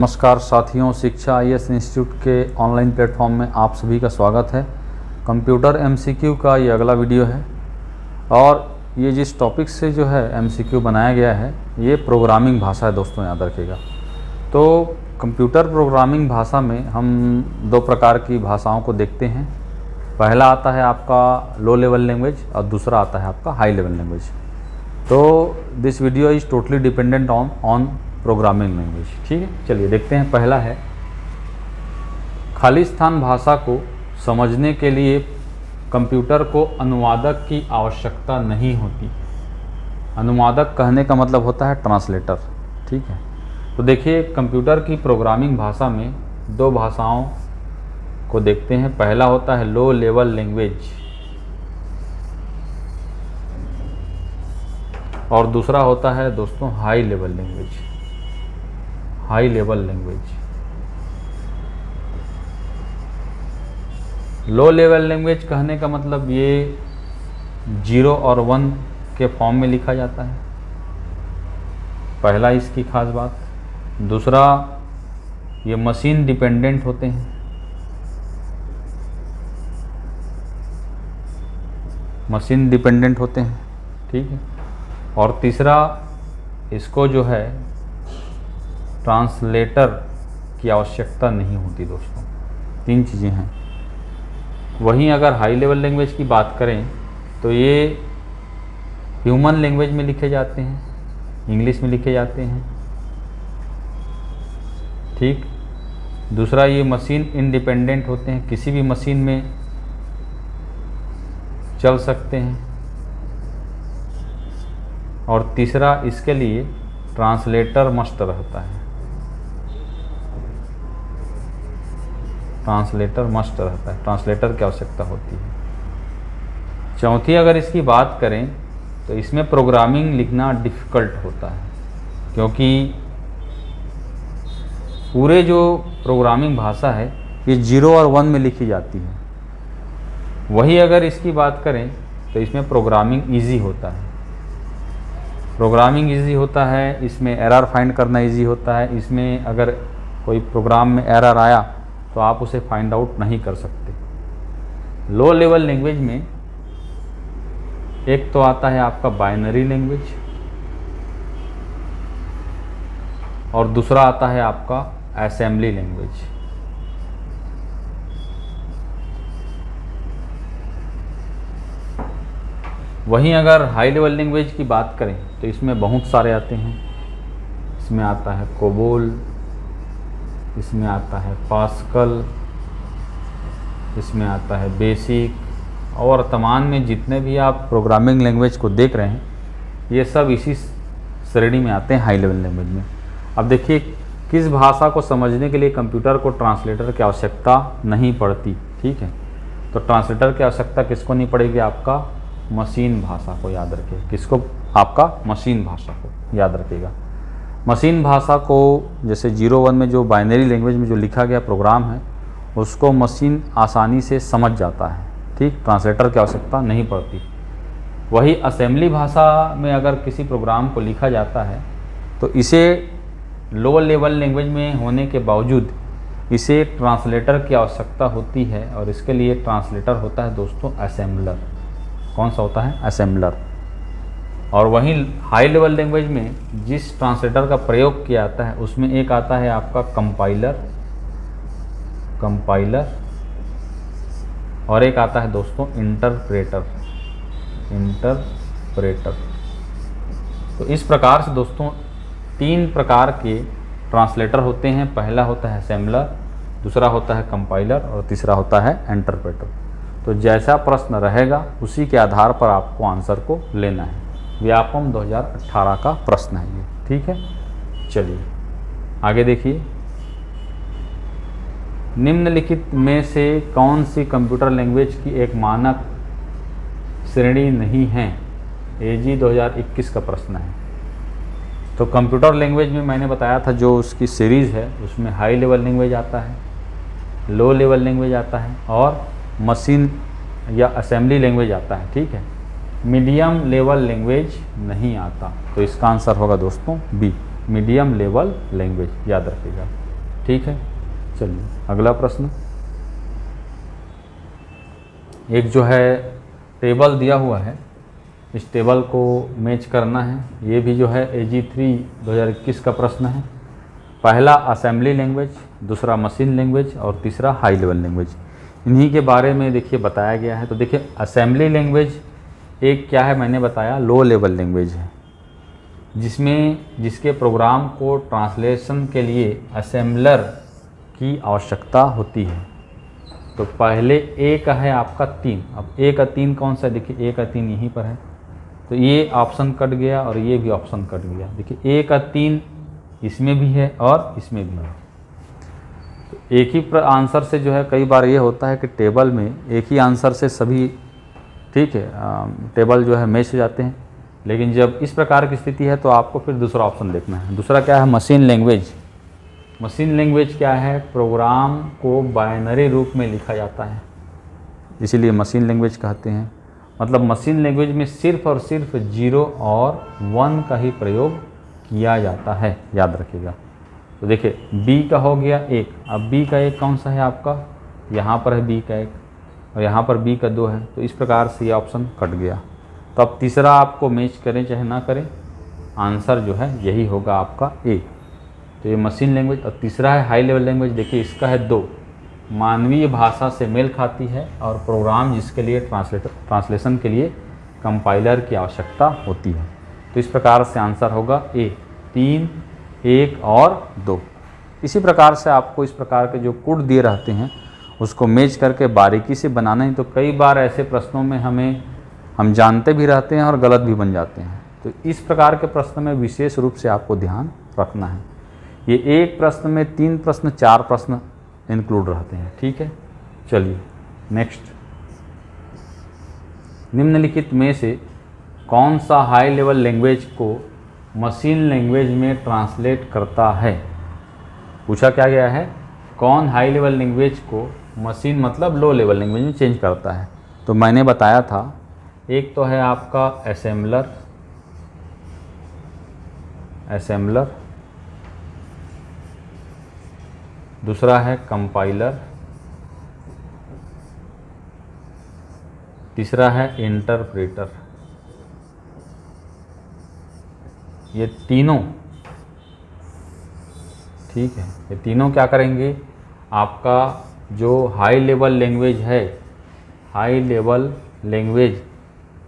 नमस्कार साथियों, शिक्षा आईएएस इंस्टीट्यूट के ऑनलाइन प्लेटफॉर्म में आप सभी का स्वागत है। कंप्यूटर एमसीक्यू का ये अगला वीडियो है और ये जिस टॉपिक से जो है एमसीक्यू बनाया गया है ये प्रोग्रामिंग भाषा है दोस्तों, याद रखिएगा। तो कंप्यूटर प्रोग्रामिंग भाषा में हम दो प्रकार की भाषाओं को देखते हैं। पहला आता है आपका लो लेवल लैंग्वेज और दूसरा आता है आपका हाई लेवल लैंग्वेज। तो this video is totally dependent on programming language. ठीक है, चलिए देखते हैं। पहला है, खालिस्तान भाषा को समझने के लिए कंप्यूटर को अनुवादक की आवश्यकता नहीं होती। अनुवादक कहने का मतलब होता है ट्रांसलेटर। ठीक है, तो देखिए कंप्यूटर की प्रोग्रामिंग भाषा में दो भाषाओं को देखते हैं। पहला होता है लो लेवल लैंग्वेज और दूसरा होता है दोस्तों high level language. High level language, low level language कहने का मतलब ये 0 और 1 के फॉर्म में लिखा जाता है, पहला इसकी खास बात। दूसरा, ये मशीन डिपेंडेंट होते हैं। मशीन डिपेंडेंट होते हैं, ठीक है। और तीसरा, इसको जो है ट्रांसलेटर की आवश्यकता नहीं होती दोस्तों। तीन चीज़ें हैं। वहीं अगर हाई लेवल लैंग्वेज की बात करें तो ये ह्यूमन लैंग्वेज में लिखे जाते हैं, इंग्लिश में लिखे जाते हैं, ठीक। दूसरा, ये मशीन इंडिपेंडेंट होते हैं, किसी भी मशीन में चल सकते हैं। और तीसरा, इसके लिए ट्रांसलेटर मस्ट रहता है। ट्रांसलेटर मस्ट रहता है, ट्रांसलेटर की आवश्यकता होती है। चौथी, अगर इसकी बात करें तो इसमें प्रोग्रामिंग लिखना डिफ़िकल्ट होता है, क्योंकि पूरे जो प्रोग्रामिंग भाषा है ये 0 और 1 में लिखी जाती है। वही अगर इसकी बात करें तो इसमें प्रोग्रामिंग इजी होता है। प्रोग्रामिंग इजी होता है, इसमें एरर फाइंड करना इजी होता है। इसमें अगर कोई प्रोग्राम में एरर आया तो आप उसे फाइंड आउट नहीं कर सकते। लो लेवल लैंग्वेज में एक तो आता है आपका बाइनरी लैंग्वेज और दूसरा आता है आपका असेंबली लैंग्वेज। वहीं अगर हाई लेवल लैंग्वेज की बात करें तो इसमें बहुत सारे आते हैं। इसमें आता है कोबोल, इसमें आता है पास्कल, इसमें आता है बेसिक, और तमाम में जितने भी आप प्रोग्रामिंग लैंग्वेज को देख रहे हैं ये सब इसी श्रेणी में आते हैं, हाई लेवल लैंग्वेज में। अब देखिए, किस भाषा को समझने के लिए कंप्यूटर को ट्रांसलेटर की आवश्यकता नहीं पड़ती। ठीक है, तो ट्रांसलेटर की आवश्यकता किसको नहीं पड़ेगी? आपका मशीन भाषा को याद रखिए। किसको? आपका मशीन भाषा को याद रखिएगा। मशीन भाषा को जैसे 0-1 में जो बाइनरी लैंग्वेज में जो लिखा गया प्रोग्राम है उसको मशीन आसानी से समझ जाता है, ठीक। ट्रांसलेटर की आवश्यकता नहीं पड़ती। वही असेंबली भाषा में अगर किसी प्रोग्राम को लिखा जाता है तो इसे लो लेवल लैंग्वेज में होने के बावजूद इसे ट्रांसलेटर की आवश्यकता होती है, और इसके लिए ट्रांसलेटर होता है दोस्तों असेंबलर। कौन सा होता है? असेंबलर। और वहीं हाई लेवल लैंग्वेज में जिस ट्रांसलेटर का प्रयोग किया जाता है उसमें एक आता है आपका कंपाइलर और एक आता है दोस्तों इंटरप्रेटर। तो इस प्रकार से दोस्तों 3 प्रकार के ट्रांसलेटर होते हैं। पहला होता है असेंबलर, दूसरा होता है कंपाइलर और तीसरा होता है इंटरप्रेटर। तो जैसा प्रश्न रहेगा उसी के आधार पर आपको आंसर को लेना है। व्यापम 2018 का प्रश्न है ये, ठीक है। चलिए आगे देखिए, निम्नलिखित में से कौन सी कंप्यूटर लैंग्वेज की एक मानक श्रेणी नहीं है? एजी 2021 का प्रश्न है। तो कंप्यूटर लैंग्वेज में मैंने बताया था जो उसकी सीरीज़ है उसमें हाई लेवल लैंग्वेज आता है, लो लेवल लैंग्वेज आता है और मशीन या असेंबली लैंग्वेज आता है, ठीक है। मीडियम लेवल लैंग्वेज नहीं आता, तो इसका आंसर होगा दोस्तों बी, मीडियम लेवल लैंग्वेज, याद रखिएगा। ठीक है। चलिए अगला प्रश्न, एक जो है टेबल दिया हुआ है, इस टेबल को मैच करना है। ये भी जो है AG3 2021 का प्रश्न है। पहला असेंबली लैंग्वेज, दूसरा मशीन लैंग्वेज और तीसरा हाई लेवल लैंग्वेज, इन्हीं के बारे में देखिए बताया गया है। तो देखिए असेंबली लैंग्वेज एक क्या है, मैंने बताया लो लेवल लैंग्वेज है, जिसके प्रोग्राम को ट्रांसलेशन के लिए असेंबलर की आवश्यकता होती है। तो पहले ए का है आपका 3, अब ए का 3 कौन सा है, देखिए ए का 3 यहीं पर है, तो ये ऑप्शन कट गया और ये भी ऑप्शन कट गया। देखिए ए का 3 इसमें भी है और इसमें भी है। तो एक ही आंसर से जो है कई बार ये होता है कि टेबल में एक ही आंसर से सभी, ठीक है, टेबल जो है मैच हो जाते हैं। लेकिन जब इस प्रकार की स्थिति है तो आपको फिर दूसरा ऑप्शन देखना है। दूसरा क्या है, मशीन लैंग्वेज। मशीन लैंग्वेज क्या है, प्रोग्राम को बाइनरी रूप में लिखा जाता है, इसीलिए मशीन लैंग्वेज कहते हैं। मतलब मशीन लैंग्वेज में सिर्फ और सिर्फ 0 और 1 का ही प्रयोग किया जाता है, याद रखिएगा। तो देखिए बी का हो गया 1, अब बी का 1 कौन सा है आपका, यहाँ पर है बी का 1 और यहाँ पर बी का 2 है, तो इस प्रकार से ये ऑप्शन कट गया। तो अब तीसरा आपको मैच करें चाहे ना करें, आंसर जो है यही होगा आपका ए। तो ये मशीन लैंग्वेज। और तीसरा है हाई लेवल लैंग्वेज, देखिए इसका है 2, मानवीय भाषा से मेल खाती है और प्रोग्राम जिसके लिए ट्रांसलेशन के लिए कंपाइलर की आवश्यकता होती है। तो इस प्रकार से आंसर होगा ए, 3, 1 और 2। इसी प्रकार से आपको इस प्रकार के जो कोड दिए रहते हैं उसको मैच करके बारीकी से बनाना है। तो कई बार ऐसे प्रश्नों में हम जानते भी रहते हैं और गलत भी बन जाते हैं। तो इस प्रकार के प्रश्न में विशेष रूप से आपको ध्यान रखना है। ये एक प्रश्न में 3 प्रश्न 4 प्रश्न इंक्लूड रहते हैं, ठीक है। चलिए नेक्स्ट, निम्नलिखित में से कौन सा हाई लेवल लैंग्वेज को मशीन लैंग्वेज में ट्रांसलेट करता है। पूछा क्या गया है, कौन हाई लेवल लैंग्वेज को मशीन मतलब लो लेवल लैंग्वेज में चेंज करता है। तो मैंने बताया था, एक तो है आपका असेंबलर, दूसरा है कंपाइलर, तीसरा है इंटरप्रेटर। ये तीनों, ठीक है, ये तीनों क्या करेंगे, आपका जो हाई लेवल लैंग्वेज है, हाई लेवल लैंग्वेज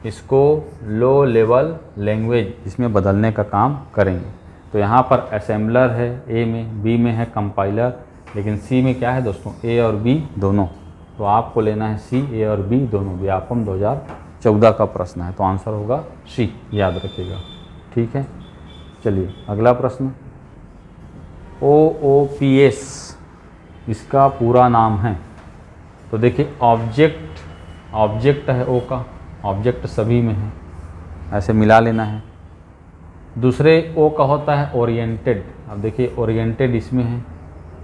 इसको लो लेवल लैंग्वेज इसमें बदलने का काम करेंगे। तो यहाँ पर असेंबलर है ए में, बी में है कंपाइलर, लेकिन सी में क्या है दोस्तों, ए और बी दोनों। तो आपको लेना है सी, ए और बी दोनों। व्यापम 2014 का प्रश्न है, तो आंसर होगा सी, याद रखिएगा, ठीक है। चलिए अगला प्रश्न, OOPS इसका पूरा नाम है। तो देखिए ऑब्जेक्ट है ओ का, ऑब्जेक्ट सभी में है, ऐसे मिला लेना है। दूसरे ओ का होता है ओरिएंटेड, अब देखिए ओरिएंटेड इसमें है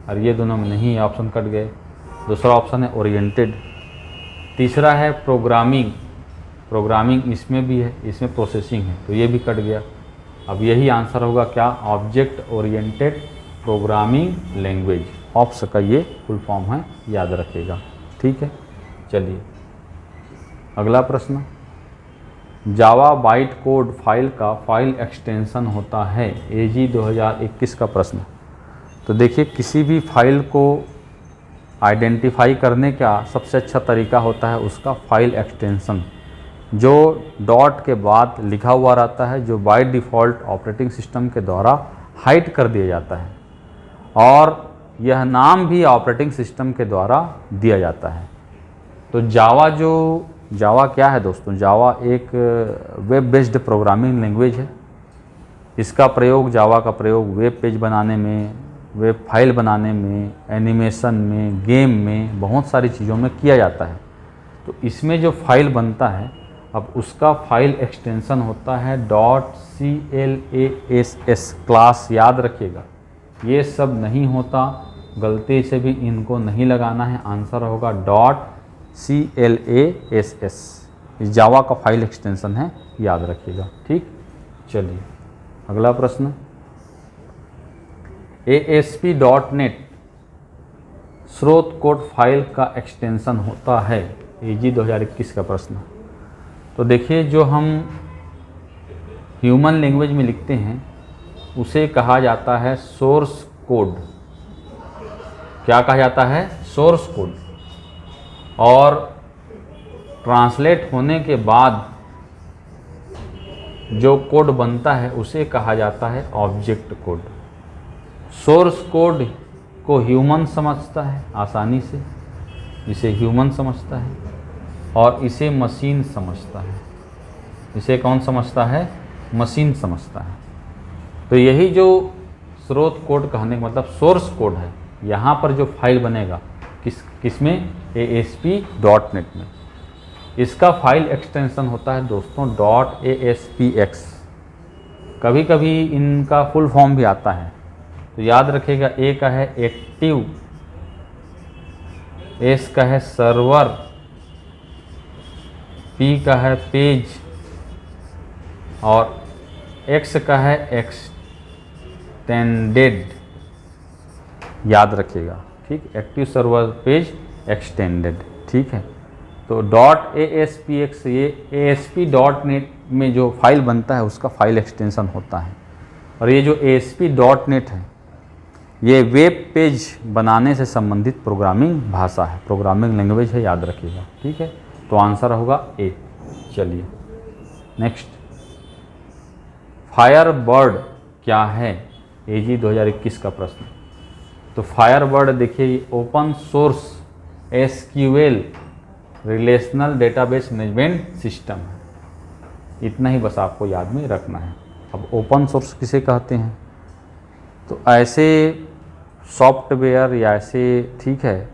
और ये दोनों में नहीं है, ऑप्शन कट गए। दूसरा ऑप्शन है ओरिएंटेड। तीसरा है प्रोग्रामिंग इसमें भी है, इसमें प्रोसेसिंग है, तो ये भी कट गया। अब यही आंसर होगा क्या, object oriented programming language. Ops का ये फुल फॉर्म है, याद रखिएगा, ठीक है। चलिए अगला प्रश्न, जावा बाइट कोड फाइल का फाइल एक्सटेंशन होता है। AG 2021 का प्रश्न। तो देखिए किसी भी फाइल को आइडेंटिफाई करने का सबसे अच्छा तरीका होता है उसका फाइल एक्सटेंशन, जो डॉट के बाद लिखा हुआ रहता है, जो बाय डिफ़ॉल्ट ऑपरेटिंग सिस्टम के द्वारा हाइड कर दिया जाता है, और यह नाम भी ऑपरेटिंग सिस्टम के द्वारा दिया जाता है। तो जावा क्या है दोस्तों, जावा एक वेब बेस्ड प्रोग्रामिंग लैंग्वेज है। इसका प्रयोग, जावा का प्रयोग वेब पेज बनाने में, वेब फाइल बनाने में, एनिमेशन में, गेम में, बहुत सारी चीज़ों में किया जाता है। तो इसमें जो फाइल बनता है, अब उसका फाइल एक्सटेंशन होता है .class, क्लास, याद रखिएगा। ये सब नहीं होता, गलती से भी इनको नहीं लगाना है, आंसर होगा .class। इस जावा का फाइल एक्सटेंशन है, याद रखिएगा, ठीक। चलिए अगला प्रश्न, ASP.NET स्रोत कोड फाइल का एक्सटेंशन होता है? AG 2021 का प्रश्न। तो देखिए, जो हम ह्यूमन लैंग्वेज में लिखते हैं उसे कहा जाता है सोर्स कोड। क्या कहा जाता है? Source code. और ट्रांसलेट होने के बाद जो कोड बनता है उसे कहा जाता है ऑब्जेक्ट कोड। सोर्स कोड को ह्यूमन समझता है आसानी से, इसे ह्यूमन समझता है, और इसे मशीन समझता है। इसे कौन समझता है? मशीन समझता है। तो यही जो स्रोत कोड कहने का मतलब सोर्स कोड है। यहाँ पर जो फाइल बनेगा किसमें? ASP.NET में। इसका फाइल एक्सटेंशन होता है दोस्तों .ASPX। कभी कभी इनका फुल फॉर्म भी आता है, तो याद रखिएगा। A का है एक्टिव, S का है सर्वर, P का है पेज, और X का है एक्सटेंडेड। याद रखिएगा, ठीक। एक्टिव, सर्वर, पेज, एक्सटेंडेड, ठीक है। तो .ASPX ये ASP.NET में जो फाइल बनता है उसका फाइल एक्सटेंशन होता है। और ये जो ASP.NET है ये वेब पेज बनाने से संबंधित प्रोग्रामिंग भाषा है, प्रोग्रामिंग लैंग्वेज है, याद रखिएगा, ठीक है। तो आंसर होगा A। चलिए नेक्स्ट, फायरबर्ड क्या है? AG 2021 का प्रश्न। तो फायरबर्ड देखिए, open source SQL relational database management system है। इतना ही बस आपको याद में रखना है। अब ओपन सोर्स किसे कहते हैं? तो ऐसे सॉफ्टवेयर या ऐसे, ठीक है,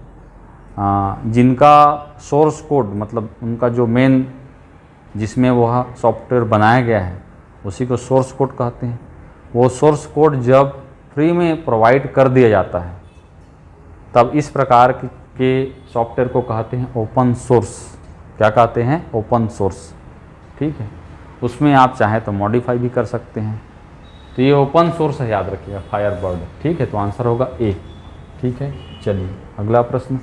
जिनका सोर्स कोड मतलब उनका जो मेन जिसमें वह सॉफ्टवेयर बनाया गया है उसी को सोर्स कोड कहते हैं। वो सोर्स कोड जब फ्री में प्रोवाइड कर दिया जाता है तब इस प्रकार के सॉफ्टवेयर को कहते हैं ओपन सोर्स। क्या कहते हैं? ओपन सोर्स, ठीक है। उसमें आप चाहें तो मॉडिफाई भी कर सकते हैं। तो ये ओपन सोर्स है, याद रखिएगा, फायरबर्ड, ठीक है। तो आंसर होगा A, ठीक है। चलिए अगला प्रश्न,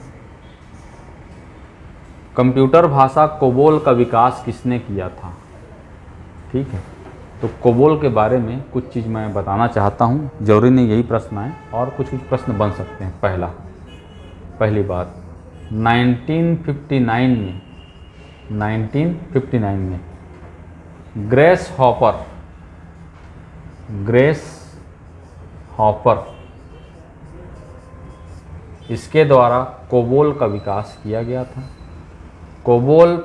कंप्यूटर भाषा कोबोल का विकास किसने किया था? ठीक है। तो कोबोल के बारे में कुछ चीज़ मैं बताना चाहता हूँ, जरूरी नहीं यही प्रश्न आए, और कुछ प्रश्न बन सकते हैं। पहली बात 1959 में ग्रेस हॉपर इसके द्वारा कोबोल का विकास किया गया था। कोबोल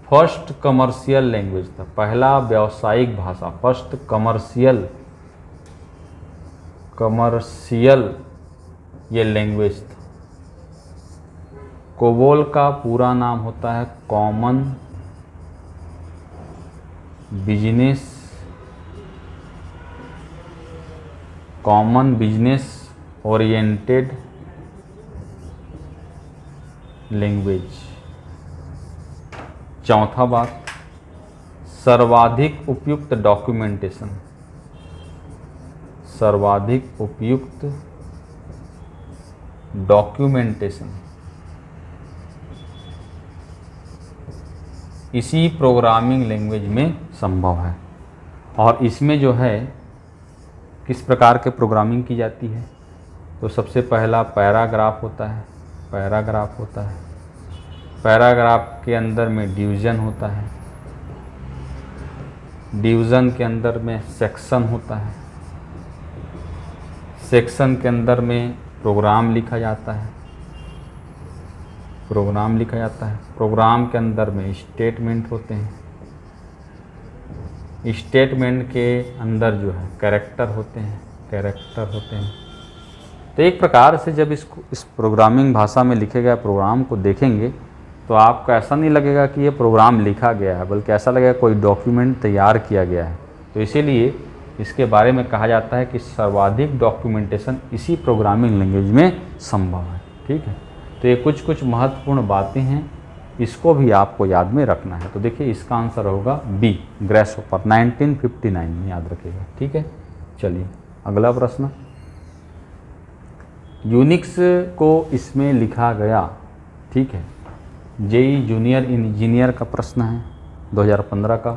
फर्स्ट कमर्शियल लैंग्वेज था, पहला व्यावसायिक भाषा, फर्स्ट कमर्शियल ये लैंग्वेज था। कोबोल का पूरा नाम होता है कॉमन बिजनेस ओरिएंटेड लैंग्वेज। चौथा बात, सर्वाधिक उपयुक्त डॉक्यूमेंटेशन इसी प्रोग्रामिंग लैंग्वेज में संभव है। और इसमें जो है किस प्रकार के प्रोग्रामिंग की जाती है? तो सबसे पहला पैराग्राफ होता है। पैराग्राफ के अंदर में डिवीज़न होता है, डिवीज़न के अंदर में सेक्शन होता है, सेक्शन के अंदर में प्रोग्राम लिखा जाता है, प्रोग्राम के अंदर में स्टेटमेंट होते हैं, स्टेटमेंट के अंदर जो है कैरेक्टर होते हैं। तो एक प्रकार से जब इस प्रोग्रामिंग भाषा में लिखे गए प्रोग्राम को देखेंगे तो आपको ऐसा नहीं लगेगा कि ये प्रोग्राम लिखा गया है, बल्कि ऐसा लगेगा कोई डॉक्यूमेंट तैयार किया गया है। तो इसीलिए इसके बारे में कहा जाता है कि सर्वाधिक डॉक्यूमेंटेशन इसी प्रोग्रामिंग लैंग्वेज में संभव है, ठीक है। तो ये कुछ महत्वपूर्ण बातें हैं, इसको भी आपको याद में रखना है। तो देखिए इसका आंसर होगा B, ग्रेसहॉपर 1959 में, याद रखिएगा, ठीक है। चलिए अगला प्रश्न, यूनिक्स को इसमें लिखा गया, ठीक है। जेई जूनियर इंजीनियर का प्रश्न है 2015 का।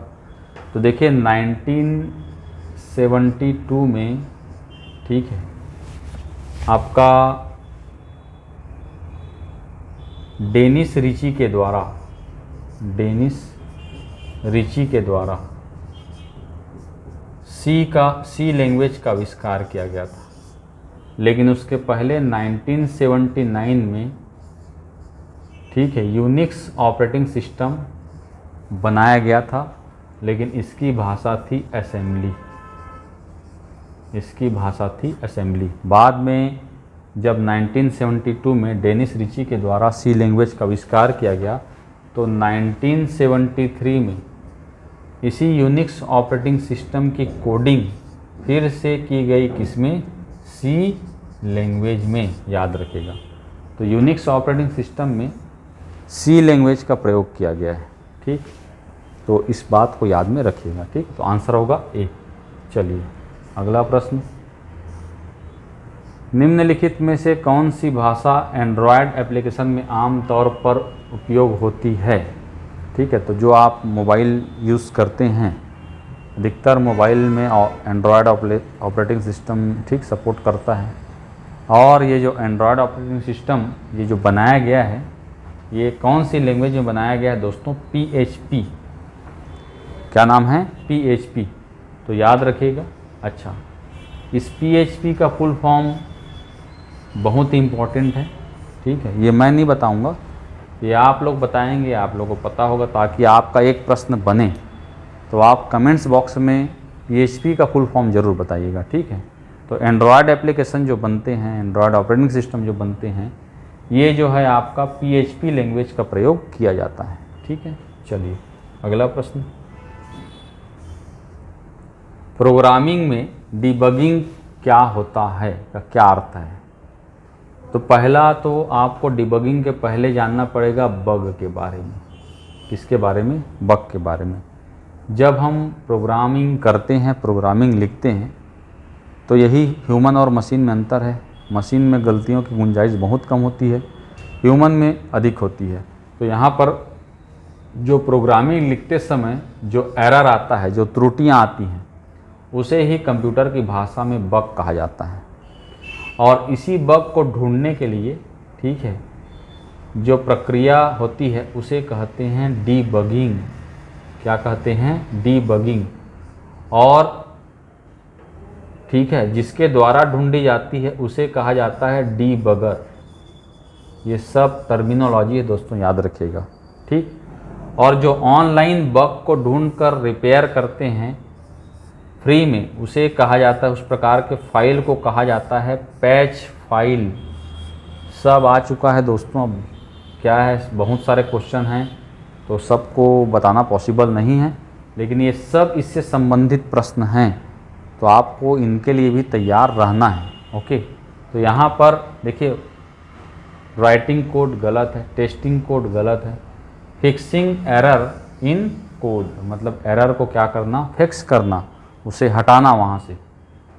तो देखिए 1972 में, ठीक है, आपका डेनिस रिची के द्वारा सी लैंग्वेज का आविष्कार किया गया था। लेकिन उसके पहले 1979 में, ठीक है, यूनिक्स ऑपरेटिंग सिस्टम बनाया गया था, लेकिन इसकी भाषा थी असेंबली। बाद में जब 1972 में डेनिस रिची के द्वारा सी लैंग्वेज का आविष्कार किया गया, तो 1973 में इसी यूनिक्स ऑपरेटिंग सिस्टम की कोडिंग फिर से की गई, किसमें? सी लैंग्वेज में, याद रखिएगा। तो यूनिक्स ऑपरेटिंग सिस्टम में सी लैंग्वेज का प्रयोग किया गया है, ठीक। तो इस बात को याद में रखिएगा, ठीक। तो आंसर होगा ए। चलिए अगला प्रश्न, निम्नलिखित में से कौन सी भाषा एंड्रॉयड एप्लीकेशन में आमतौर पर उपयोग होती है? ठीक है, तो जो आप मोबाइल यूज़ करते हैं, अधिकतर मोबाइल में एंड्रॉयड ऑपरेटिंग सिस्टम, ठीक, सपोर्ट करता है। और ये जो एंड्रॉयड ऑपरेटिंग सिस्टम ये जो बनाया गया है, ये कौन सी लैंग्वेज में बनाया गया है दोस्तों? PHP। क्या नाम है? PHP। तो याद रखिएगा। अच्छा, इस PHP का फुल फॉर्म बहुत ही इम्पोर्टेंट है, ठीक है। ये मैं नहीं बताऊंगा, ये आप लोग बताएंगे, आप लोगों को पता होगा, ताकि आपका एक प्रश्न बने तो आप कमेंट्स बॉक्स में PHP का फुल फॉर्म ज़रूर बताइएगा, ठीक है। तो एंड्रॉयड एप्लीकेशन जो बनते हैं, एंड्रॉयड ऑपरेटिंग सिस्टम जो बनते हैं, ये जो है आपका PHP लैंग्वेज का प्रयोग किया जाता है, ठीक है। चलिए अगला प्रश्न, प्रोग्रामिंग में डिबगिंग क्या होता है, का क्या अर्थ है? तो पहला तो आपको डिबगिंग के पहले जानना पड़ेगा बग के बारे में। किसके बारे में? बग के बारे में। जब हम प्रोग्रामिंग करते हैं, प्रोग्रामिंग लिखते हैं, तो यही ह्यूमन और मशीन में अंतर है। मशीन में गलतियों की गुंजाइश बहुत कम होती है, ह्यूमन में अधिक होती है। तो यहाँ पर जो प्रोग्रामिंग लिखते समय जो एरर आता है, जो त्रुटियाँ आती हैं, उसे ही कंप्यूटर की भाषा में बग कहा जाता है। और इसी बग को ढूंढने के लिए, ठीक है, जो प्रक्रिया होती है उसे कहते हैं डीबगिंग। क्या कहते हैं? डीबगिंग। और ठीक है, जिसके द्वारा ढूंढी जाती है उसे कहा जाता है डीबगर। ये सब टर्मिनोलॉजी है दोस्तों, याद रखिएगा, ठीक। और जो ऑनलाइन बग को ढूंढकर रिपेयर करते हैं फ्री में, उसे कहा जाता है, उस प्रकार के फाइल को कहा जाता है पैच फाइल। सब आ चुका है दोस्तों। अब क्या है, बहुत सारे क्वेश्चन हैं तो सबको बताना पॉसिबल नहीं है, लेकिन ये सब इससे संबंधित प्रश्न हैं, तो आपको इनके लिए भी तैयार रहना है। ओके, तो यहाँ पर देखिए, राइटिंग कोड गलत है, टेस्टिंग कोड गलत है, फिक्सिंग एरर इन कोड, मतलब एरर को क्या करना? फिक्स करना, उसे हटाना वहाँ से,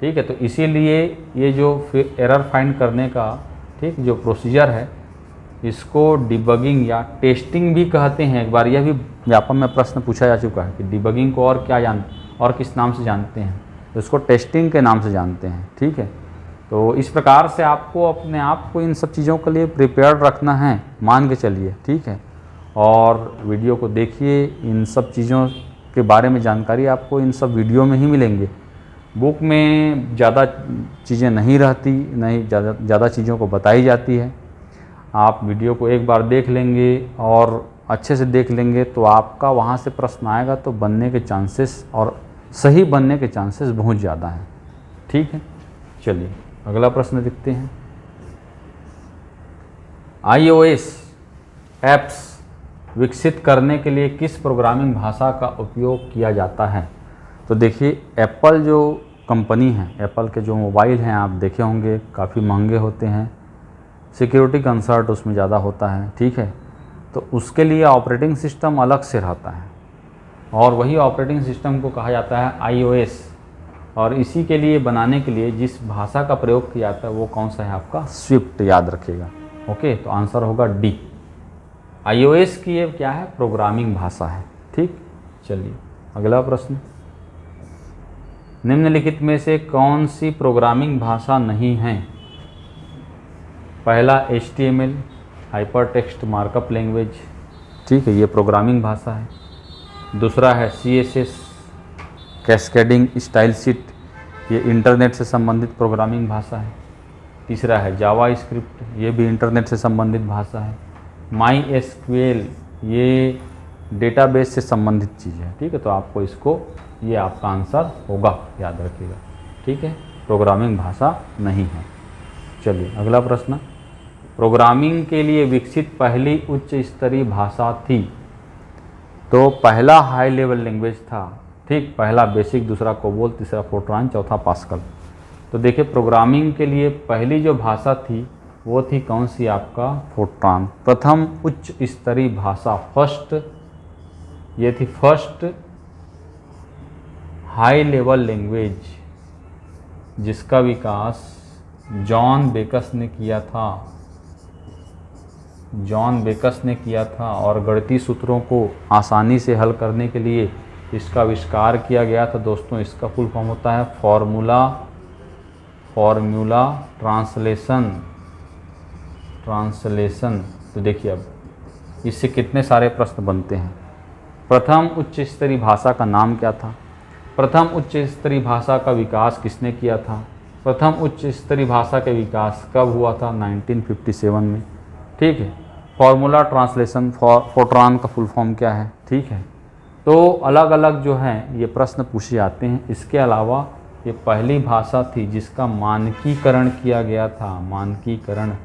ठीक है। तो इसीलिए ये जो एरर फाइंड करने का, ठीक, जो प्रोसीजर है, इसको डिबगिंग या टेस्टिंग भी कहते हैं। एक बार यह भी व्यापक में प्रश्न पूछा जा चुका है कि डिबगिंग को और किस नाम से जानते हैं, तो इसको टेस्टिंग के नाम से जानते हैं, ठीक है। तो इस प्रकार से आपको अपने आप को इन सब चीज़ों के लिए प्रिपेयर्ड रखना है, मान के चलिए, ठीक है। और वीडियो को देखिए, इन सब चीज़ों के बारे में जानकारी आपको इन सब वीडियो में ही मिलेंगे। बुक में ज़्यादा चीज़ें नहीं रहती, नहीं ज़्यादा चीज़ों को बताई जाती है। आप वीडियो को एक बार देख लेंगे और अच्छे से देख लेंगे तो आपका वहाँ से प्रश्न आएगा तो बनने के चांसेस, और सही बनने के चांसेस बहुत ज़्यादा हैं, ठीक है। चलिए अगला प्रश्न देखते हैं। iOS ऐप्स विकसित करने के लिए किस प्रोग्रामिंग भाषा का उपयोग किया जाता है? तो देखिए, एप्पल जो कंपनी है, एप्पल के जो मोबाइल हैं आप देखे होंगे, काफ़ी महंगे होते हैं, सिक्योरिटी कंसर्ट उसमें ज़्यादा होता है, ठीक है। तो उसके लिए ऑपरेटिंग सिस्टम अलग से रहता है, और वही ऑपरेटिंग सिस्टम को कहा जाता है iOS। और इसी के लिए बनाने के लिए जिस भाषा का प्रयोग किया जाता है वो कौन सा है आपका, स्विफ्ट, याद रखिएगा। ओके, तो आंसर होगा डी। iOS की ये क्या है, प्रोग्रामिंग भाषा है। ठीक, चलिए अगला प्रश्न, निम्नलिखित में से कौन सी प्रोग्रामिंग भाषा नहीं है? पहला HTML, hyper text markup language, ठीक है, ये प्रोग्रामिंग भाषा है। दूसरा है CSS, कैस्केडिंग स्टाइल शीट, ये इंटरनेट से संबंधित प्रोग्रामिंग भाषा है। तीसरा है जावा स्क्रिप्ट, ये भी इंटरनेट से संबंधित भाषा है। MySQL, ये डेटाबेस से संबंधित चीज़ है। ठीक है, तो आपको इसको, ये आपका आंसर होगा, याद रखिएगा। ठीक है, प्रोग्रामिंग भाषा नहीं है। चलिए अगला प्रश्न, प्रोग्रामिंग के लिए विकसित पहली उच्च स्तरीय भाषा थी? तो पहला हाई लेवल लैंग्वेज था। ठीक, पहला बेसिक, दूसरा कोबोल, तीसरा फोर्ट्रान, चौथा पास्कल। तो देखिए प्रोग्रामिंग के लिए पहली जो भाषा थी वो थी कौन सी, आपका फोर्ट्रान। प्रथम उच्च स्तरीय भाषा, फर्स्ट, ये थी फर्स्ट हाई लेवल लैंग्वेज, जिसका विकास जॉन बेकस ने किया था। जॉन बेकस ने किया था और गणितीय सूत्रों को आसानी से हल करने के लिए इसका आविष्कार किया गया था। दोस्तों इसका फुल फॉर्म होता है फॉर्मूला ट्रांसलेशन। तो देखिए अब इससे कितने सारे प्रश्न बनते हैं। प्रथम उच्च स्तरीय भाषा का नाम क्या था? प्रथम उच्च स्तरीय भाषा का विकास किसने किया था? प्रथम उच्च स्तरीय भाषा का विकास कब हुआ था? 1957 में। ठीक है, फॉर्मूला ट्रांसलेशन, फोर्ट्रान का फुल फॉर्म क्या है? ठीक है, तो अलग अलग जो हैं ये प्रश्न पूछे जाते हैं। इसके अलावा ये पहली भाषा थी जिसका मानकीकरण किया गया था, मानकीकरण,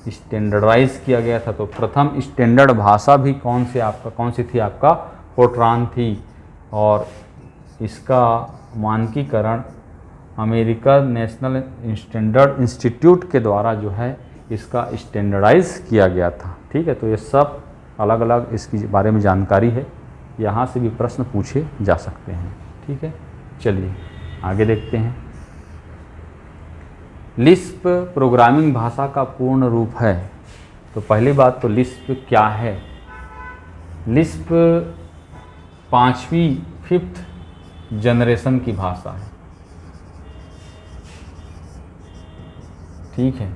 स्टैंडर्डाइज किया गया था। तो प्रथम स्टैंडर्ड भाषा भी कौन सी थी? आपका फोर्ट्रान थी। और इसका मानकीकरण अमेरिका नेशनल स्टैंडर्ड इंस्टीट्यूट के द्वारा जो है इसका स्टैंडर्डाइज किया गया था। ठीक है, तो ये सब अलग अलग इसके बारे में जानकारी है, यहाँ से भी प्रश्न पूछे जा सकते हैं। ठीक है, चलिए आगे देखते हैं। लिस्प प्रोग्रामिंग भाषा का पूर्ण रूप है। तो पहली बात तो लिस्प क्या है? लिस्प 5th जनरेशन की भाषा है। ठीक है,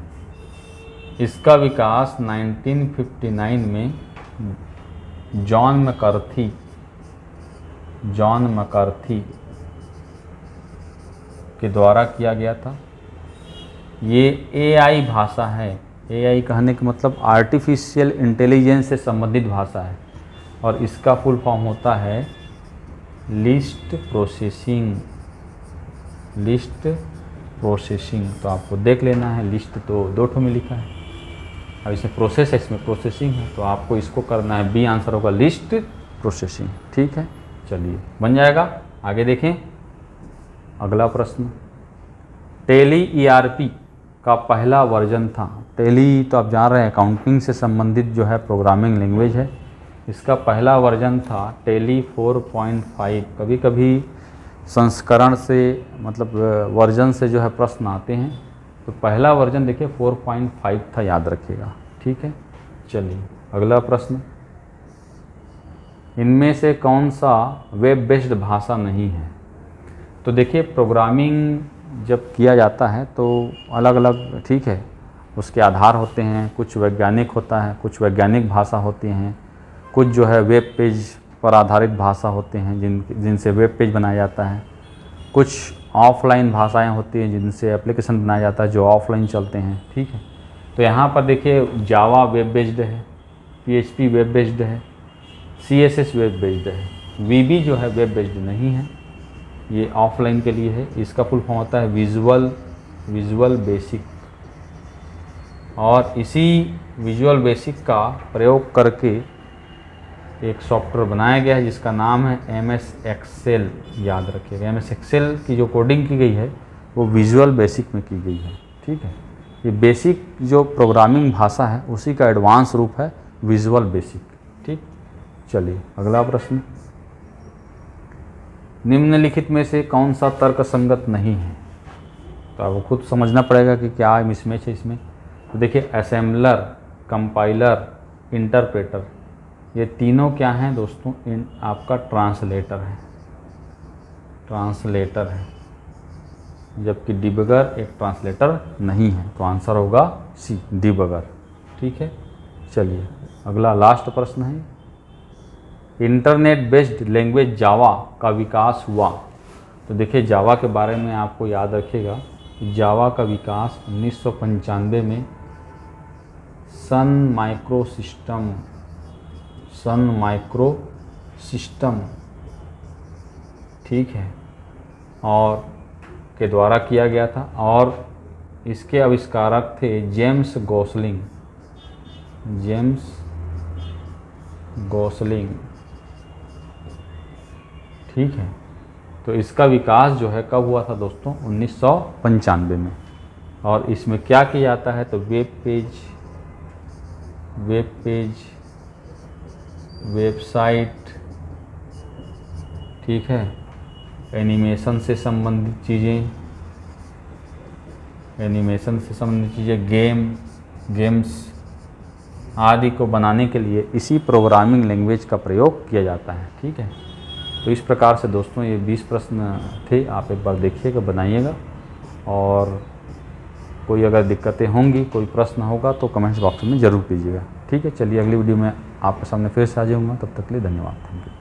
इसका विकास 1959 में जॉन मैकार्थी के द्वारा किया गया था। ये AI भाषा है। AI कहने का मतलब आर्टिफिशियल इंटेलिजेंस से संबंधित भाषा है और इसका फुल फॉर्म होता है लिस्ट प्रोसेसिंग। तो आपको देख लेना है, लिस्ट तो 2 ठो में लिखा है, अब इसमें प्रोसेस है, इसमें प्रोसेसिंग है, तो आपको इसको करना है, बी आंसर होगा लिस्ट प्रोसेसिंग। ठीक है, चलिए बन जाएगा। आगे देखें अगला प्रश्न, टेली ERP का पहला वर्जन था। टेली तो आप जान रहे हैं अकाउंटिंग से संबंधित जो है प्रोग्रामिंग लैंग्वेज है। इसका पहला वर्जन था टेली 4.5। कभी कभी संस्करण से मतलब वर्जन से जो है प्रश्न आते हैं, तो पहला वर्जन देखिए 4.5 था, याद रखिएगा। ठीक है, चलिए अगला प्रश्न, इनमें से कौन सा वेब बेस्ड भाषा नहीं है? तो देखिए प्रोग्रामिंग जब किया जाता है तो अलग अलग, ठीक है, उसके आधार होते हैं। कुछ वैज्ञानिक होता है, कुछ वैज्ञानिक भाषा होती हैं, कुछ जो है वेब पेज पर आधारित भाषा होते हैं जिनसे वेब पेज बनाया जाता है। कुछ ऑफलाइन भाषाएं होती हैं जिनसे एप्लीकेशन बनाया जाता है जो ऑफलाइन चलते हैं। ठीक है, तो यहाँ पर देखिए जावा वेब बेस्ड है, PHP वेब बेस्ड है, CSS वेब बेस्ड है, VB जो है वेब बेस्ड नहीं है, ये ऑफलाइन के लिए है। इसका फुल फॉर्म होता है विजुअल बेसिक। और इसी विजुअल बेसिक का प्रयोग करके एक सॉफ्टवेयर बनाया गया है जिसका नाम है MS Excel। याद रखिएगा, MS Excel की जो कोडिंग की गई है वो विजुअल बेसिक में की गई है। ठीक है, ये बेसिक जो प्रोग्रामिंग भाषा है उसी का एडवांस रूप है विजुअल बेसिक। ठीक, चलिए अगला प्रश्न, निम्नलिखित में से कौन सा तर्क संगत नहीं है? तो आपको खुद समझना पड़ेगा कि क्या मिसमैच है इसमें। तो देखिए असेंबलर, कंपाइलर, इंटरप्रेटर, ये तीनों क्या हैं दोस्तों? इन आपका ट्रांसलेटर है, ट्रांसलेटर है, जबकि डिबगर एक ट्रांसलेटर नहीं है। तो आंसर होगा सी, डिबगर। ठीक है, चलिए अगला लास्ट प्रश्न है, इंटरनेट बेस्ड लैंग्वेज जावा का विकास हुआ। तो देखिए जावा के बारे में आपको याद रखिएगा कि जावा का विकास 1995 में सन माइक्रो सिस्टम, ठीक है, और के द्वारा किया गया था, और इसके आविष्कारक थे जेम्स गोसलिंग, ठीक है। तो इसका विकास जो है कब हुआ था दोस्तों? 1995 में। और इसमें क्या किया जाता है? तो वेबसाइट, ठीक है, एनिमेशन से संबंधित चीज़ें, गेम्स आदि को बनाने के लिए इसी प्रोग्रामिंग लैंग्वेज का प्रयोग किया जाता है। ठीक है, तो इस प्रकार से दोस्तों ये 20 प्रश्न थे, आप एक बार देखिएगा, बनाइएगा, और कोई अगर दिक्कतें होंगी, कोई प्रश्न होगा तो कमेंट्स बॉक्स में ज़रूर कीजिएगा। ठीक है, चलिए अगली वीडियो में आपके सामने फिर से हाजिर होऊंगा, तब तक के लिए धन्यवाद, थैंक यू।